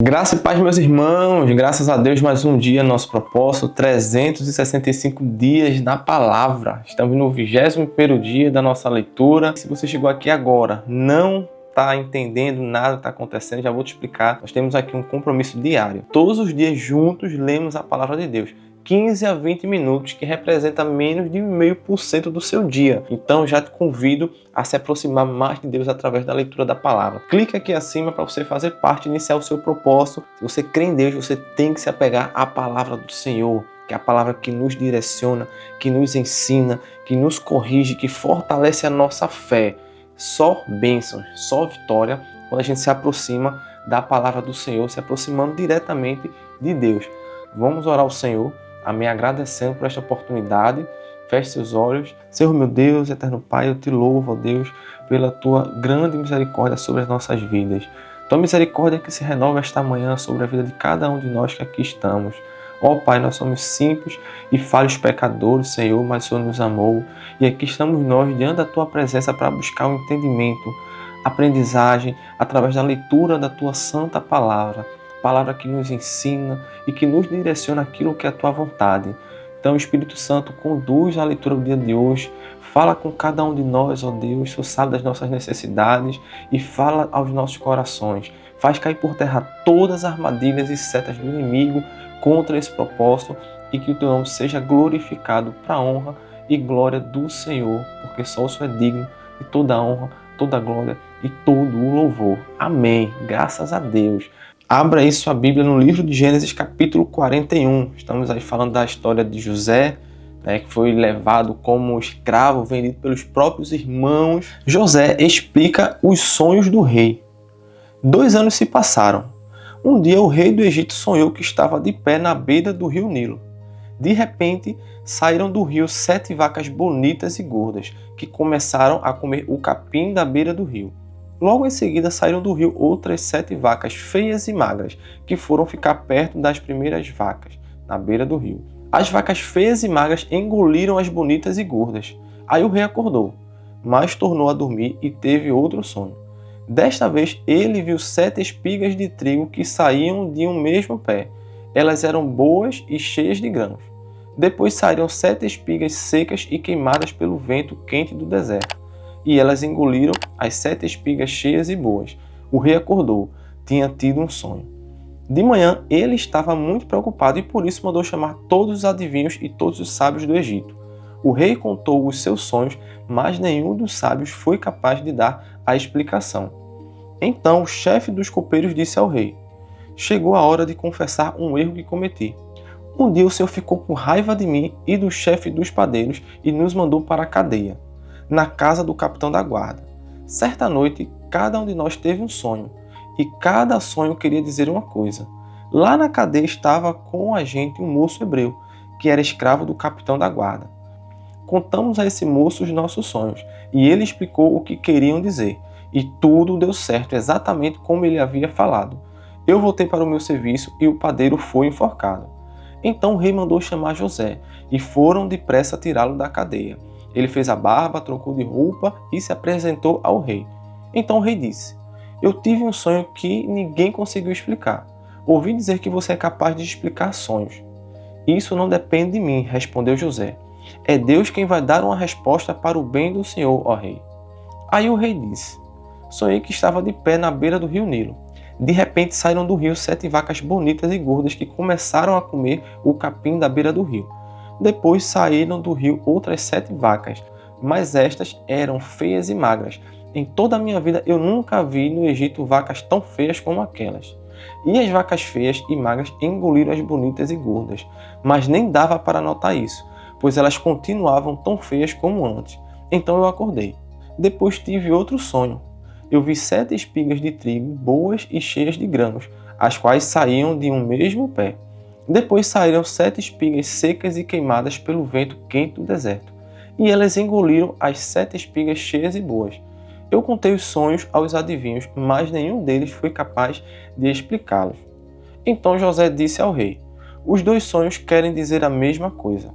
Graça e paz, meus irmãos, graças a Deus, mais um dia, nosso propósito, 365 dias na palavra. Estamos no 21º dia da nossa leitura. Se você chegou aqui agora, não está entendendo nada que está acontecendo, já vou te explicar. Nós temos aqui um compromisso diário. Todos os dias juntos lemos a palavra de Deus. 15 a 20 minutos, que representa menos de 0,5% do seu dia. Então já te convido a se aproximar mais de Deus através da leitura da palavra. Clica aqui acima para você fazer parte, iniciar o seu propósito. Se você crê em Deus, você tem que se apegar à palavra do Senhor, que é a palavra que nos direciona, que nos ensina, que nos corrige, que fortalece a nossa fé. Só bênçãos, só vitória quando a gente se aproxima da palavra do Senhor, se aproximando diretamente de Deus. Vamos orar ao Senhor, me agradecendo por esta oportunidade. Feche seus olhos. Senhor meu Deus, eterno Pai, eu te louvo, ó Deus, pela tua grande misericórdia sobre as nossas vidas. Tua misericórdia que se renova esta manhã sobre a vida de cada um de nós que aqui estamos. Ó Pai, nós somos simples e falhos pecadores, Senhor, mas o Senhor nos amou. E aqui estamos nós diante da tua presença para buscar o entendimento, aprendizagem, através da leitura da tua santa palavra. Palavra que nos ensina e que nos direciona aquilo que é a tua vontade. Então, Espírito Santo, conduz a leitura do dia de hoje, fala com cada um de nós, ó Deus, tu sabe das nossas necessidades e fala aos nossos corações. Faz cair por terra todas as armadilhas e setas do inimigo contra esse propósito e que o teu nome seja glorificado para a honra e glória do Senhor, porque só o Senhor é digno de toda a honra, toda a glória e todo o louvor. Amém. Graças a Deus. Abra aí sua Bíblia no livro de Gênesis, capítulo 41. Estamos aí falando da história de José, que foi levado como escravo, vendido pelos próprios irmãos. José explica os sonhos do rei. 2 anos se passaram. Um dia o rei do Egito sonhou que estava de pé na beira do rio Nilo. De repente, saíram do rio 7 vacas bonitas e gordas, que começaram a comer o capim da beira do rio. Logo em seguida saíram do rio outras 7 vacas feias e magras, que foram ficar perto das primeiras vacas, na beira do rio. As vacas feias e magras engoliram as bonitas e gordas. Aí o rei acordou, mas tornou a dormir e teve outro sonho. Desta vez ele viu 7 espigas de trigo que saíam de um mesmo pé. Elas eram boas e cheias de grãos. Depois saíram 7 espigas secas e queimadas pelo vento quente do deserto. E elas engoliram as 7 espigas cheias e boas. O rei acordou, tinha tido um sonho. De manhã ele estava muito preocupado e por isso mandou chamar todos os adivinhos e todos os sábios do Egito. O rei contou os seus sonhos, mas nenhum dos sábios foi capaz de dar a explicação. Então o chefe dos copeiros disse ao rei: chegou a hora de confessar um erro que cometi. Um dia o Senhor ficou com raiva de mim e do chefe dos padeiros e nos mandou para a cadeia, na casa do capitão da guarda. Certa noite, cada um de nós teve um sonho, e cada sonho queria dizer uma coisa. Lá na cadeia estava com a gente um moço hebreu, que era escravo do capitão da guarda. Contamos a esse moço os nossos sonhos, e ele explicou o que queriam dizer, e tudo deu certo exatamente como ele havia falado. Eu voltei para o meu serviço e o padeiro foi enforcado. Então o rei mandou chamar José, e foram depressa tirá-lo da cadeia. Ele fez a barba, trocou de roupa e se apresentou ao rei. Então o rei disse: eu tive um sonho que ninguém conseguiu explicar. Ouvi dizer que você é capaz de explicar sonhos. Isso não depende de mim, respondeu José. É Deus quem vai dar uma resposta para o bem do Senhor, ó rei. Aí o rei disse: sonhei que estava de pé na beira do rio Nilo. De repente saíram do rio 7 vacas bonitas e gordas que começaram a comer o capim da beira do rio. Depois saíram do rio outras 7 vacas, mas estas eram feias e magras. Em toda a minha vida eu nunca vi no Egito vacas tão feias como aquelas. E as vacas feias e magras engoliram as bonitas e gordas, mas nem dava para notar isso, pois elas continuavam tão feias como antes. Então eu acordei. Depois tive outro sonho. Eu vi 7 espigas de trigo boas e cheias de grãos, as quais saíam de um mesmo pé. Depois saíram 7 espigas secas e queimadas pelo vento quente do deserto, e elas engoliram as 7 espigas cheias e boas. Eu contei os sonhos aos adivinhos, mas nenhum deles foi capaz de explicá-los. Então José disse ao rei: os 2 sonhos querem dizer a mesma coisa.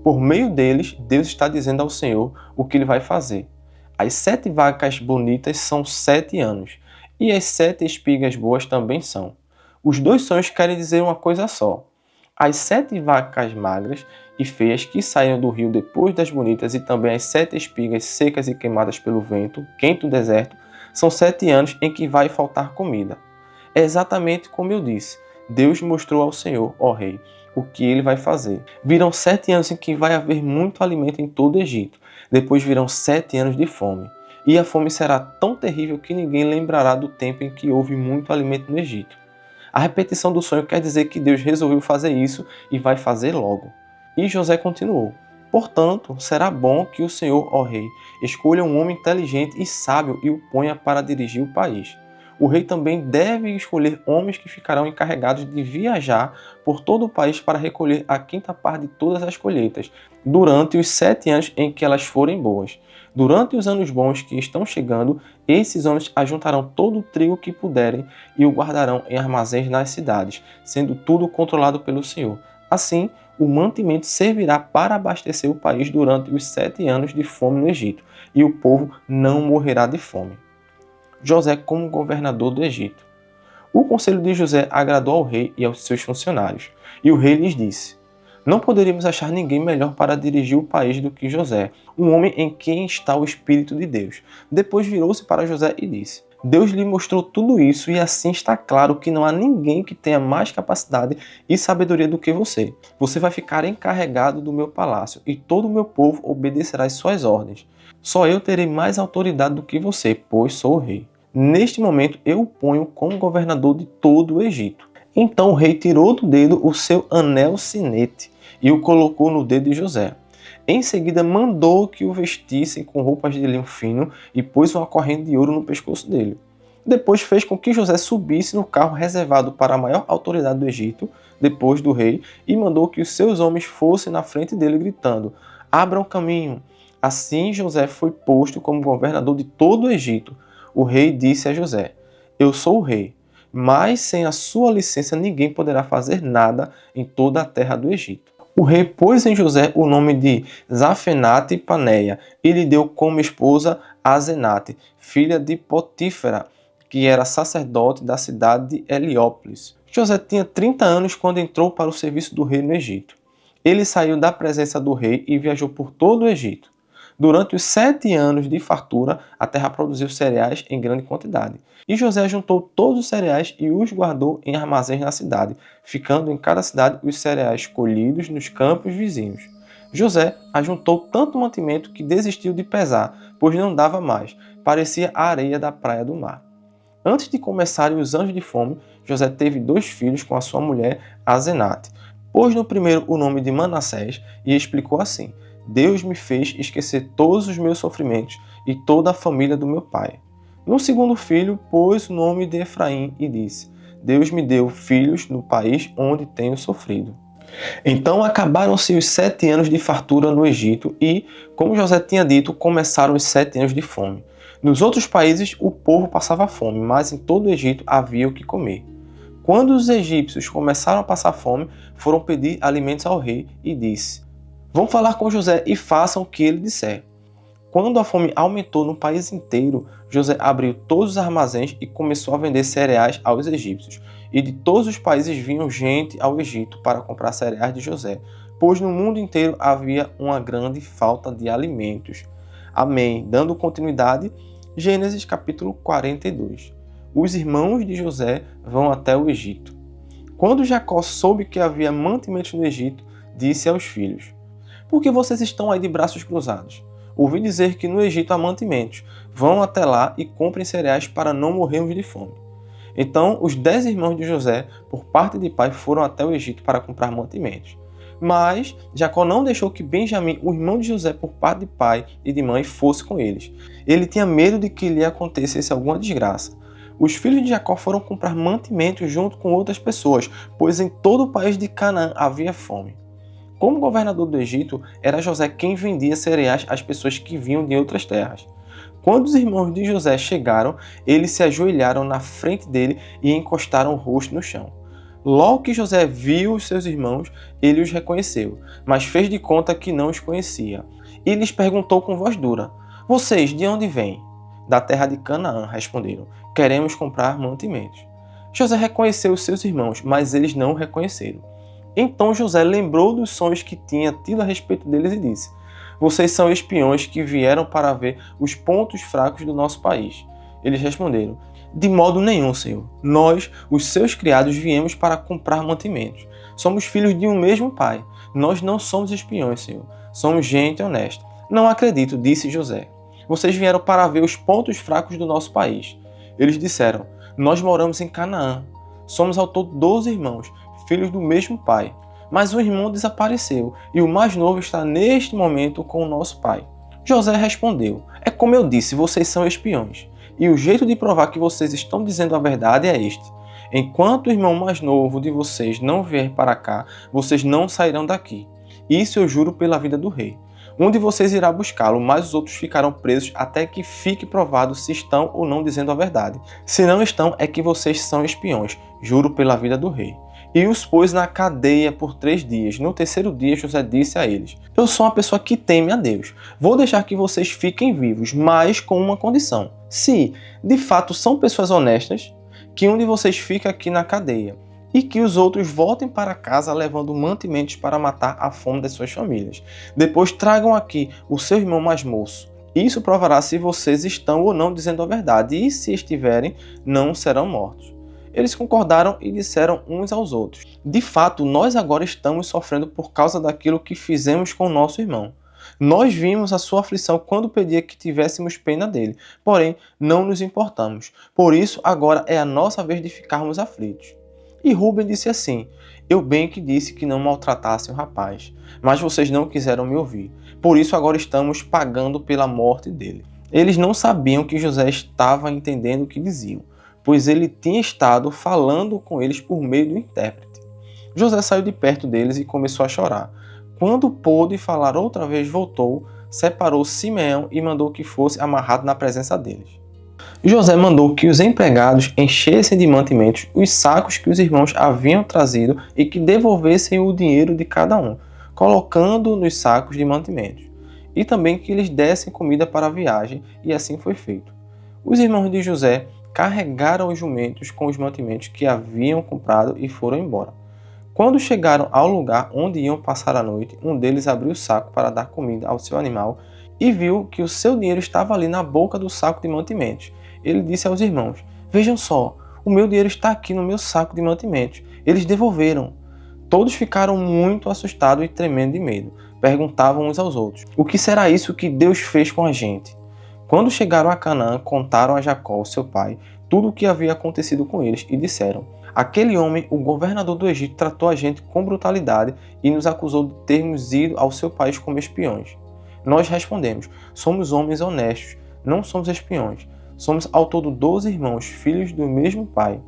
Por meio deles, Deus está dizendo ao Senhor o que ele vai fazer. As 7 vacas bonitas são 7 anos, e as 7 espigas boas também são. Os dois sonhos querem dizer uma coisa só. As 7 vacas magras e feias que saíram do rio depois das bonitas e também as 7 espigas secas e queimadas pelo vento, quente do deserto, são 7 anos em que vai faltar comida. É exatamente como eu disse. Deus mostrou ao Senhor, ó rei, o que ele vai fazer. Virão 7 anos em que vai haver muito alimento em todo o Egito. Depois virão 7 anos de fome. E a fome será tão terrível que ninguém lembrará do tempo em que houve muito alimento no Egito. A repetição do sonho quer dizer que Deus resolveu fazer isso e vai fazer logo. E José continuou: portanto, será bom que o Senhor, ó rei, escolha um homem inteligente e sábio e o ponha para dirigir o país. O rei também deve escolher homens que ficarão encarregados de viajar por todo o país para recolher a 5ª parte de todas as colheitas, durante os 7 anos em que elas forem boas. Durante os anos bons que estão chegando, esses homens ajuntarão todo o trigo que puderem e o guardarão em armazéns nas cidades, sendo tudo controlado pelo Senhor. Assim, o mantimento servirá para abastecer o país durante os 7 anos de fome no Egito, e o povo não morrerá de fome. José como governador do Egito. O conselho de José agradou ao rei e aos seus funcionários, e o rei lhes disse: não poderíamos achar ninguém melhor para dirigir o país do que José, um homem em quem está o Espírito de Deus. Depois virou-se para José e disse: Deus lhe mostrou tudo isso e assim está claro que não há ninguém que tenha mais capacidade e sabedoria do que você. Você vai ficar encarregado do meu palácio e todo o meu povo obedecerá às suas ordens. Só eu terei mais autoridade do que você, pois sou o rei. Neste momento eu o ponho como governador de todo o Egito. Então o rei tirou do dedo o seu anel sinete e o colocou no dedo de José. Em seguida mandou que o vestissem com roupas de linho fino e pôs uma corrente de ouro no pescoço dele. Depois fez com que José subisse no carro reservado para a maior autoridade do Egito, depois do rei, e mandou que os seus homens fossem na frente dele gritando: abram caminho. Assim José foi posto como governador de todo o Egito. O rei disse a José: eu sou o rei, mas sem a sua licença ninguém poderá fazer nada em toda a terra do Egito. O rei pôs em José o nome de Zafenate-Paneia e lhe deu como esposa Asenate, filha de Potífera, que era sacerdote da cidade de Heliópolis. José tinha 30 anos quando entrou para o serviço do rei no Egito. Ele saiu da presença do rei e viajou por todo o Egito. Durante os 7 anos de fartura, a terra produziu cereais em grande quantidade. E José juntou todos os cereais e os guardou em armazéns na cidade, ficando em cada cidade os cereais colhidos nos campos vizinhos. José ajuntou tanto mantimento que desistiu de pesar, pois não dava mais, parecia a areia da praia do mar. Antes de começarem os anos de fome, José teve 2 filhos com a sua mulher Asenate. Pôs no primeiro o nome de Manassés e explicou assim: Deus me fez esquecer todos os meus sofrimentos e toda a família do meu pai. No segundo filho, pôs o nome de Efraim e disse: Deus me deu filhos no país onde tenho sofrido. Então acabaram-se os 7 anos de fartura no Egito e, como José tinha dito, começaram os 7 anos de fome. Nos outros países o povo passava fome, mas em todo o Egito havia o que comer. Quando os egípcios começaram a passar fome, foram pedir alimentos ao rei e disse: vão falar com José e façam o que ele disser. Quando a fome aumentou no país inteiro, José abriu todos os armazéns e começou a vender cereais aos egípcios. E de todos os países vinham gente ao Egito para comprar cereais de José, pois no mundo inteiro havia uma grande falta de alimentos. Amém. Dando continuidade, Gênesis capítulo 42. Os irmãos de José vão até o Egito. Quando Jacó soube que havia mantimentos no Egito, disse aos filhos: por que vocês estão aí de braços cruzados? Ouvi dizer que no Egito há mantimentos. Vão até lá e comprem cereais para não morrermos de fome. Então os 10 irmãos de José, por parte de pai, foram até o Egito para comprar mantimentos. Mas Jacó não deixou que Benjamim, o irmão de José, por parte de pai e de mãe, fosse com eles. Ele tinha medo de que lhe acontecesse alguma desgraça. Os filhos de Jacó foram comprar mantimentos junto com outras pessoas, pois em todo o país de Canaã havia fome. Como governador do Egito, era José quem vendia cereais às pessoas que vinham de outras terras. Quando os irmãos de José chegaram, eles se ajoelharam na frente dele e encostaram o rosto no chão. Logo que José viu os seus irmãos, ele os reconheceu, mas fez de conta que não os conhecia. E lhes perguntou com voz dura: vocês de onde vêm? Da terra de Canaã, responderam. Queremos comprar mantimentos. José reconheceu os seus irmãos, mas eles não o reconheceram. Então José lembrou dos sonhos que tinha tido a respeito deles e disse: vocês são espiões que vieram para ver os pontos fracos do nosso país. Eles responderam: de modo nenhum, Senhor. Nós, os seus criados, viemos para comprar mantimentos. Somos filhos de um mesmo pai. Nós não somos espiões, Senhor. Somos gente honesta. Não acredito, disse José. Vocês vieram para ver os pontos fracos do nosso país. Eles disseram: nós moramos em Canaã. Somos ao todo 12 irmãos, filhos do mesmo pai. Mas um irmão desapareceu e o mais novo está neste momento com o nosso pai. José respondeu: é como eu disse, vocês são espiões. E o jeito de provar que vocês estão dizendo a verdade é este: enquanto o irmão mais novo de vocês não vier para cá, vocês não sairão daqui. Isso eu juro pela vida do rei. Um de vocês irá buscá-lo, mas os outros ficarão presos até que fique provado se estão ou não dizendo a verdade. Se não estão, é que vocês são espiões, juro pela vida do rei. E os pôs na cadeia por 3 dias. No terceiro dia, José disse a eles: eu sou uma pessoa que teme a Deus. Vou deixar que vocês fiquem vivos, mas com uma condição. Se, de fato, são pessoas honestas, que um de vocês fique aqui na cadeia e que os outros voltem para casa levando mantimentos para matar a fome das suas famílias. Depois tragam aqui o seu irmão mais moço. Isso provará se vocês estão ou não dizendo a verdade, e se estiverem, não serão mortos. Eles concordaram e disseram uns aos outros: de fato, nós agora estamos sofrendo por causa daquilo que fizemos com o nosso irmão. Nós vimos a sua aflição quando pedia que tivéssemos pena dele, porém não nos importamos. Por isso, agora é a nossa vez de ficarmos aflitos. E Rúben disse assim: eu bem que disse que não maltratassem o rapaz, mas vocês não quiseram me ouvir. Por isso agora estamos pagando pela morte dele. Eles não sabiam que José estava entendendo o que diziam, pois ele tinha estado falando com eles por meio do intérprete. José saiu de perto deles e começou a chorar. Quando pôde falar outra vez, voltou, separou Simeão e mandou que fosse amarrado na presença deles. José mandou que os empregados enchessem de mantimentos os sacos que os irmãos haviam trazido e que devolvessem o dinheiro de cada um, colocando nos sacos de mantimentos, e também que lhes dessem comida para a viagem, e assim foi feito. Os irmãos de José carregaram os jumentos com os mantimentos que haviam comprado e foram embora. Quando chegaram ao lugar onde iam passar a noite, um deles abriu o saco para dar comida ao seu animal e viu que o seu dinheiro estava ali na boca do saco de mantimentos. Ele disse aos irmãos: vejam só, o meu dinheiro está aqui no meu saco de mantimentos. Eles devolveram. Todos ficaram muito assustados e tremendo de medo. Perguntavam uns aos outros: o que será isso que Deus fez com a gente? Quando chegaram a Canaã, contaram a Jacó, seu pai, tudo o que havia acontecido com eles e disseram: aquele homem, o governador do Egito, tratou a gente com brutalidade e nos acusou de termos ido ao seu país como espiões. Nós respondemos: somos homens honestos, não somos espiões. Somos ao todo 12 irmãos, filhos do mesmo pai.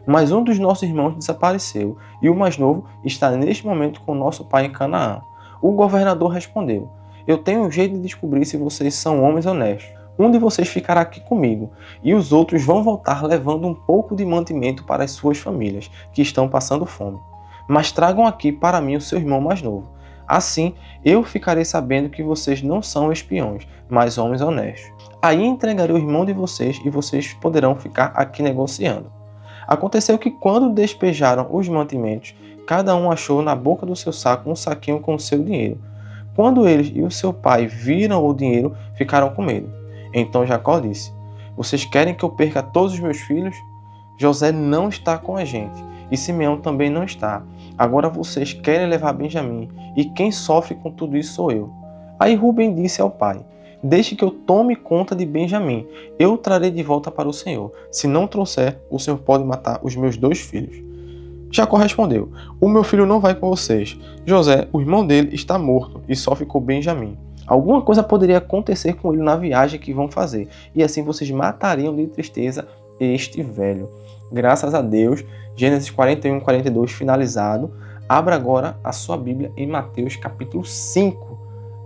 Mas um dos nossos irmãos desapareceu, e o mais novo está neste momento com nosso pai em Canaã. O governador respondeu: eu tenho um jeito de descobrir se vocês são homens honestos. Um de vocês ficará aqui comigo, e os outros vão voltar levando um pouco de mantimento para as suas famílias, que estão passando fome. Mas tragam aqui para mim o seu irmão mais novo. Assim, eu ficarei sabendo que vocês não são espiões, mas homens honestos. Aí entregarei o irmão de vocês e vocês poderão ficar aqui negociando. Aconteceu que quando despejaram os mantimentos, cada um achou na boca do seu saco um saquinho com o seu dinheiro. Quando eles e o seu pai viram o dinheiro, ficaram com medo. Então Jacó disse: vocês querem que eu perca todos os meus filhos? José não está com a gente, e Simeão também não está. Agora vocês querem levar Benjamim, e quem sofre com tudo isso sou eu. Aí Rúben disse ao pai: deixe que eu tome conta de Benjamim, eu o trarei de volta para o Senhor. Se não trouxer, o Senhor pode matar os meus 2 filhos. Jacó respondeu: o meu filho não vai com vocês. José, o irmão dele, está morto, e só ficou Benjamim. Alguma coisa poderia acontecer com ele na viagem que vão fazer, e assim vocês matariam de tristeza este velho. Graças a Deus, Gênesis 41 e 42 finalizado. Abra agora a sua Bíblia em Mateus capítulo 5,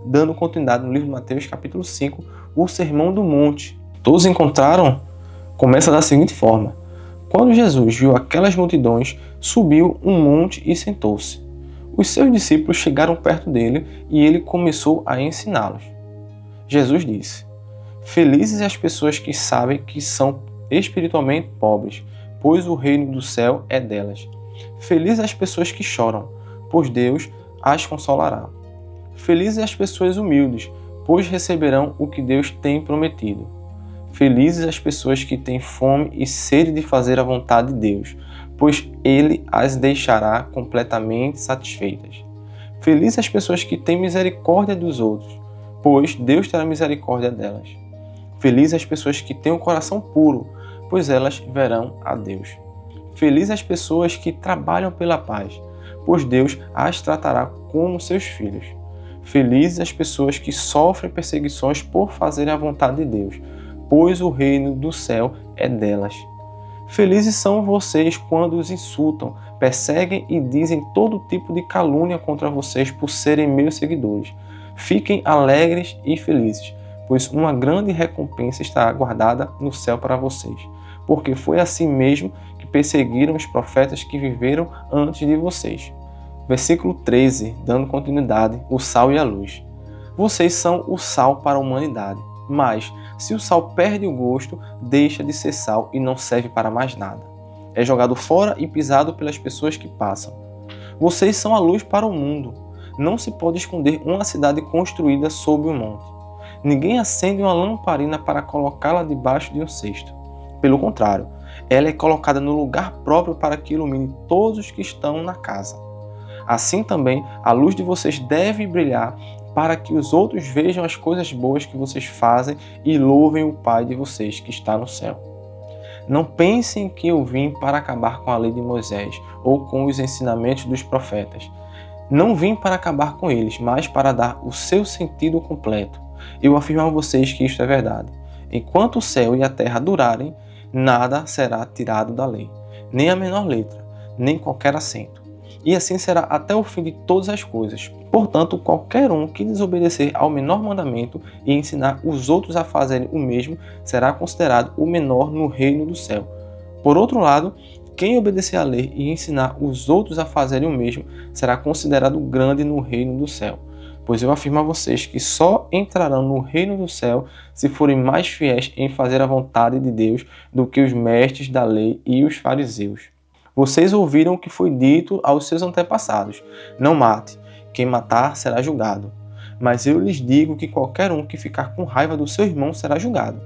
dando continuidade no livro de Mateus capítulo 5, o Sermão do Monte. Todos encontraram? Começa da seguinte forma: quando Jesus viu aquelas multidões, subiu um monte e sentou-se. Os seus discípulos chegaram perto dele e ele começou a ensiná-los. Jesus disse: felizes as pessoas que sabem que são espiritualmente pobres, pois o reino do céu é delas. Felizes as pessoas que choram, pois Deus as consolará. Felizes as pessoas humildes, pois receberão o que Deus tem prometido. Felizes as pessoas que têm fome e sede de fazer a vontade de Deus, pois Ele as deixará completamente satisfeitas. Felizes as pessoas que têm misericórdia dos outros, pois Deus terá misericórdia delas. Felizes as pessoas que têm um coração puro, pois elas verão a Deus. Felizes as pessoas que trabalham pela paz, pois Deus as tratará como seus filhos. Felizes as pessoas que sofrem perseguições por fazerem a vontade de Deus, pois o reino do céu é delas. Felizes são vocês quando os insultam, perseguem e dizem todo tipo de calúnia contra vocês por serem meus seguidores. Fiquem alegres e felizes, pois uma grande recompensa está guardada no céu para vocês, porque foi assim mesmo que perseguiram os profetas que viveram antes de vocês. Versículo 13, dando continuidade, o sal e a luz. Vocês são o sal para a humanidade, mas se o sal perde o gosto, deixa de ser sal e não serve para mais nada. É jogado fora e pisado pelas pessoas que passam. Vocês são a luz para o mundo. Não se pode esconder uma cidade construída sob um monte. Ninguém acende uma lamparina para colocá-la debaixo de um cesto. Pelo contrário, ela é colocada no lugar próprio para que ilumine todos os que estão na casa. Assim também, a luz de vocês deve brilhar para que os outros vejam as coisas boas que vocês fazem e louvem o Pai de vocês que está no céu. Não pensem que eu vim para acabar com a lei de Moisés ou com os ensinamentos dos profetas. Não vim para acabar com eles, mas para dar o seu sentido completo. Eu afirmo a vocês que isto é verdade. Enquanto o céu e a terra durarem, nada será tirado da lei, nem a menor letra, nem qualquer acento. E assim será até o fim de todas as coisas. Portanto, qualquer um que desobedecer ao menor mandamento e ensinar os outros a fazerem o mesmo, será considerado o menor no reino do céu. Por outro lado, quem obedecer à lei e ensinar os outros a fazerem o mesmo, será considerado grande no reino do céu. Pois eu afirmo a vocês que só entrarão no reino do céu se forem mais fiéis em fazer a vontade de Deus do que os mestres da lei e os fariseus. Vocês ouviram o que foi dito aos seus antepassados: não mate, quem matar será julgado. Mas eu lhes digo que qualquer um que ficar com raiva do seu irmão será julgado.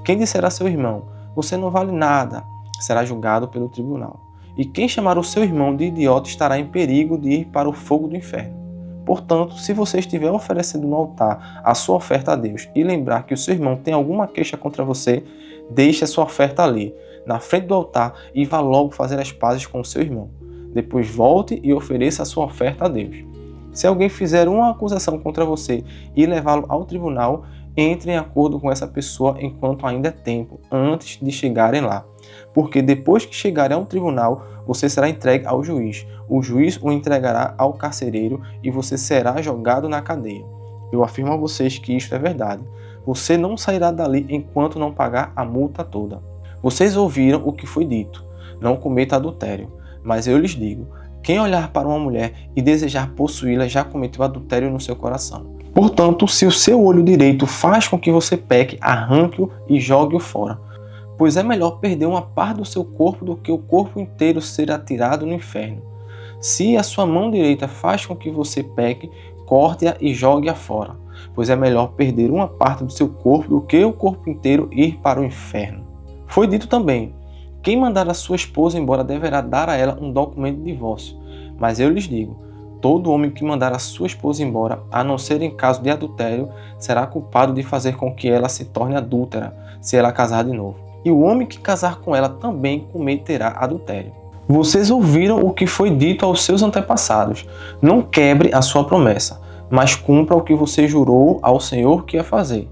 Quem disser a seu irmão: você não vale nada, será julgado pelo tribunal. E quem chamar o seu irmão de idiota estará em perigo de ir para o fogo do inferno. Portanto, se você estiver oferecendo no altar a sua oferta a Deus e lembrar que o seu irmão tem alguma queixa contra você, deixe a sua oferta ali, na frente do altar, e vá logo fazer as pazes com o seu irmão. Depois volte e ofereça a sua oferta a Deus. Se alguém fizer uma acusação contra você e levá-lo ao tribunal, entre em acordo com essa pessoa enquanto ainda é tempo, antes de chegarem lá. Porque depois que chegarem ao tribunal, você será entregue ao juiz. O juiz o entregará ao carcereiro e você será jogado na cadeia. Eu afirmo a vocês que isto é verdade. Você não sairá dali enquanto não pagar a multa toda. Vocês ouviram o que foi dito: não cometa adultério. Mas eu lhes digo: quem olhar para uma mulher e desejar possuí-la já cometeu adultério no seu coração. Portanto, se o seu olho direito faz com que você peque, arranque-o e jogue-o fora. Pois é melhor perder uma parte do seu corpo do que o corpo inteiro ser atirado no inferno. Se a sua mão direita faz com que você peque, corte-a e jogue-a fora. Pois é melhor perder uma parte do seu corpo do que o corpo inteiro ir para o inferno. Foi dito também: quem mandar a sua esposa embora deverá dar a ela um documento de divórcio. Mas eu lhes digo: todo homem que mandar a sua esposa embora, a não ser em caso de adultério, será culpado de fazer com que ela se torne adúltera, se ela casar de novo. E o homem que casar com ela também cometerá adultério. Vocês ouviram o que foi dito aos seus antepassados: não quebre a sua promessa, mas cumpra o que você jurou ao Senhor que ia fazer.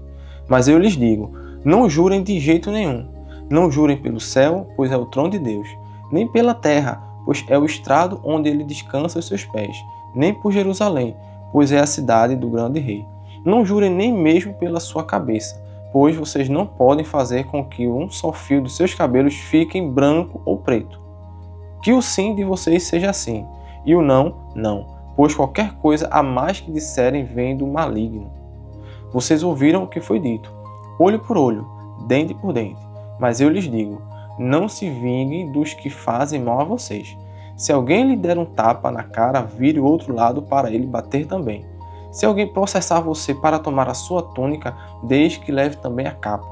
Mas eu lhes digo: não jurem de jeito nenhum. Não jurem pelo céu, pois é o trono de Deus, nem pela terra, pois é o estrado onde ele descansa os seus pés, nem por Jerusalém, pois é a cidade do grande rei. Não jurem nem mesmo pela sua cabeça, pois vocês não podem fazer com que um só fio dos seus cabelos fique branco ou preto. Que o sim de vocês seja sim, e o não, não, pois qualquer coisa a mais que disserem vem do maligno. Vocês ouviram o que foi dito: olho por olho, dente por dente. Mas eu lhes digo: Não se vingue dos que fazem mal a vocês. Se alguém lhe der um tapa na cara, vire o outro lado para ele bater também. Se alguém processar você para tomar a sua túnica, deixe que leve também a capa.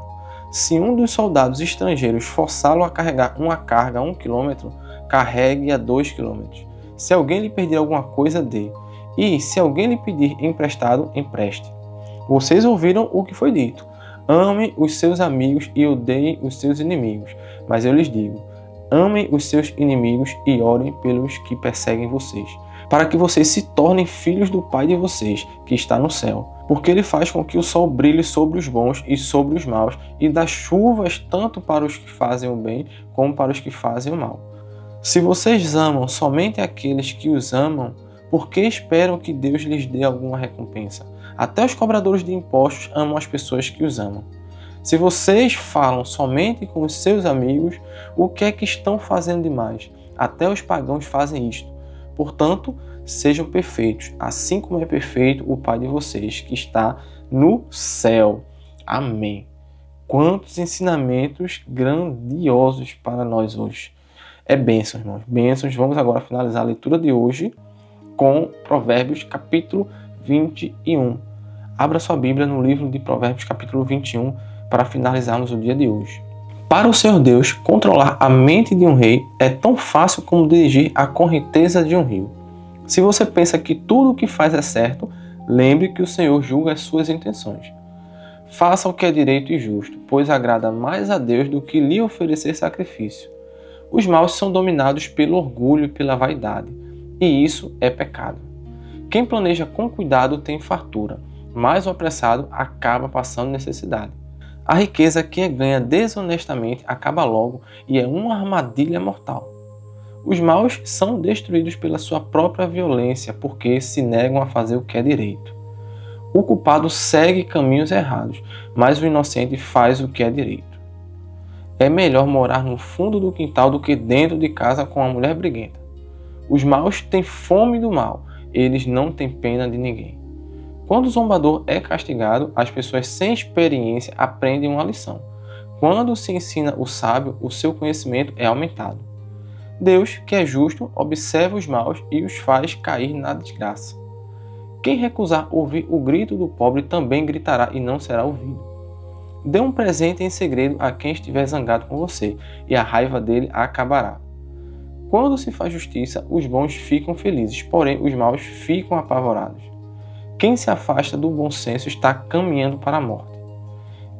Se um dos soldados estrangeiros forçá-lo a carregar uma carga a 1 quilômetro, carregue a 2 quilômetros. Se alguém lhe pedir alguma coisa, dê. E, se alguém lhe pedir emprestado, empreste. Vocês ouviram o que foi dito. Amem os seus amigos e odeiem os seus inimigos. Mas eu lhes digo, amem os seus inimigos e orem pelos que perseguem vocês, para que vocês se tornem filhos do Pai de vocês, que está no céu. Porque ele faz com que o sol brilhe sobre os bons e sobre os maus, e dá chuvas tanto para os que fazem o bem, como para os que fazem o mal. Se vocês amam somente aqueles que os amam, por que esperam que Deus lhes dê alguma recompensa? Até os cobradores de impostos amam as pessoas que os amam. Se vocês falam somente com os seus amigos, o que é que estão fazendo demais? Até os pagãos fazem isto. Portanto, sejam perfeitos, assim como é perfeito o Pai de vocês, que está no céu. Amém. Quantos ensinamentos grandiosos para nós hoje. É bênção, irmãos. Bênçãos. Vamos agora finalizar a leitura de hoje com Provérbios capítulo 21. Abra sua Bíblia no livro de Provérbios capítulo 21 para finalizarmos o dia de hoje. Para o Senhor Deus, controlar a mente de um rei é tão fácil como dirigir a correnteza de um rio. Se você pensa que tudo o que faz é certo, lembre que o Senhor julga as suas intenções. Faça o que é direito e justo, pois agrada mais a Deus do que lhe oferecer sacrifício. Os maus são dominados pelo orgulho e pela vaidade, e isso é pecado. Quem planeja com cuidado tem fartura, mas o apressado acaba passando necessidade. A riqueza que é ganha desonestamente acaba logo e é uma armadilha mortal. Os maus são destruídos pela sua própria violência porque se negam a fazer o que é direito. O culpado segue caminhos errados, mas o inocente faz o que é direito. É melhor morar no fundo do quintal do que dentro de casa com uma mulher briguenta. Os maus têm fome do mal, eles não têm pena de ninguém. Quando o zombador é castigado, as pessoas sem experiência aprendem uma lição. Quando se ensina o sábio, o seu conhecimento é aumentado. Deus, que é justo, observa os maus e os faz cair na desgraça. Quem recusar ouvir o grito do pobre também gritará e não será ouvido. Dê um presente em segredo a quem estiver zangado com você, e a raiva dele acabará. Quando se faz justiça, os bons ficam felizes, porém os maus ficam apavorados. Quem se afasta do bom senso está caminhando para a morte.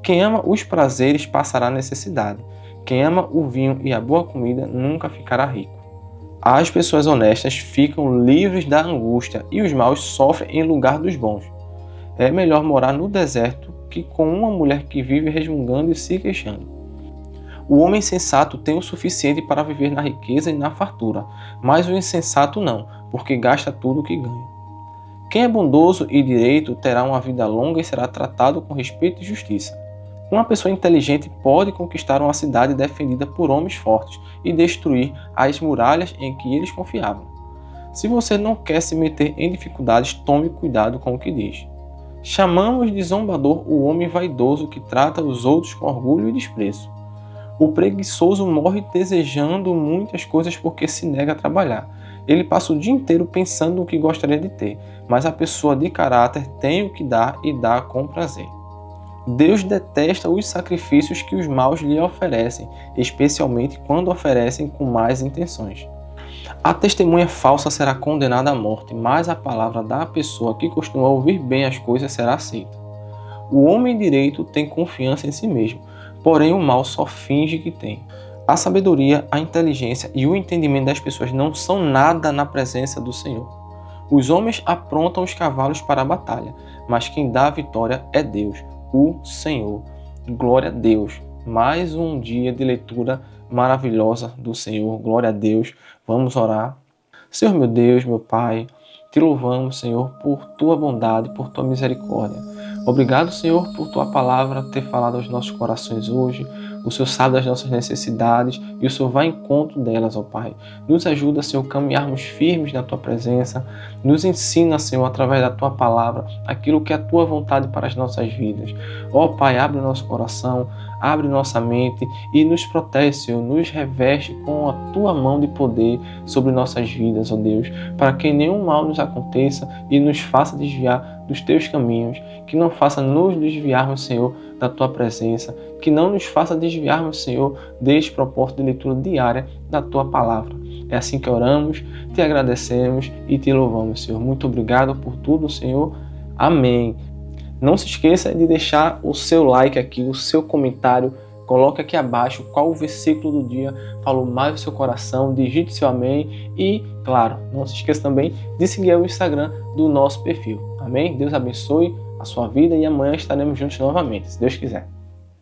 Quem ama os prazeres passará necessidade. Quem ama o vinho e a boa comida nunca ficará rico. As pessoas honestas ficam livres da angústia e os maus sofrem em lugar dos bons. É melhor morar no deserto que com uma mulher que vive resmungando e se queixando. O homem sensato tem o suficiente para viver na riqueza e na fartura, mas o insensato não, porque gasta tudo o que ganha. Quem é bondoso e direito terá uma vida longa e será tratado com respeito e justiça. Uma pessoa inteligente pode conquistar uma cidade defendida por homens fortes e destruir as muralhas em que eles confiavam. Se você não quer se meter em dificuldades, tome cuidado com o que diz. Chamamos de zombador o homem vaidoso que trata os outros com orgulho e desprezo. O preguiçoso morre desejando muitas coisas porque se nega a trabalhar. Ele passa o dia inteiro pensando no que gostaria de ter, mas a pessoa de caráter tem o que dar e dá com prazer. Deus detesta os sacrifícios que os maus lhe oferecem, especialmente quando oferecem com más intenções. A testemunha falsa será condenada à morte, mas a palavra da pessoa que costuma ouvir bem as coisas será aceita. O homem direito tem confiança em si mesmo, porém o mal só finge que tem. A sabedoria, a inteligência e o entendimento das pessoas não são nada na presença do Senhor. Os homens aprontam os cavalos para a batalha, mas quem dá a vitória é Deus, o Senhor. Glória a Deus. Mais um dia de leitura maravilhosa do Senhor. Glória a Deus. Vamos orar. Senhor meu Deus, meu Pai, te louvamos, Senhor, por tua bondade, por tua misericórdia. Obrigado, Senhor, por tua palavra ter falado aos nossos corações hoje. O Senhor sabe das nossas necessidades e o Senhor vai em encontro delas, ó Pai. Nos ajuda, Senhor, a caminharmos firmes na tua presença. Nos ensina, Senhor, através da tua palavra, aquilo que é a tua vontade para as nossas vidas. Ó Pai, abre o nosso coração, abre nossa mente e nos protege, Senhor, nos reveste com a Tua mão de poder sobre nossas vidas, ó Deus, para que nenhum mal nos aconteça e nos faça desviar dos Teus caminhos, que não faça nos desviarmos, Senhor, da Tua presença, que não nos faça desviarmos, Senhor, deste propósito de leitura diária da Tua Palavra. É assim que oramos, te agradecemos e te louvamos, Senhor. Muito obrigado por tudo, Senhor. Amém. Não se esqueça de deixar o seu like aqui, o seu comentário. Coloque aqui abaixo qual o versículo do dia falou mais no seu coração. Digite seu amém. E, claro, não se esqueça também de seguir o Instagram do nosso perfil. Amém? Deus abençoe a sua vida e amanhã estaremos juntos novamente, se Deus quiser.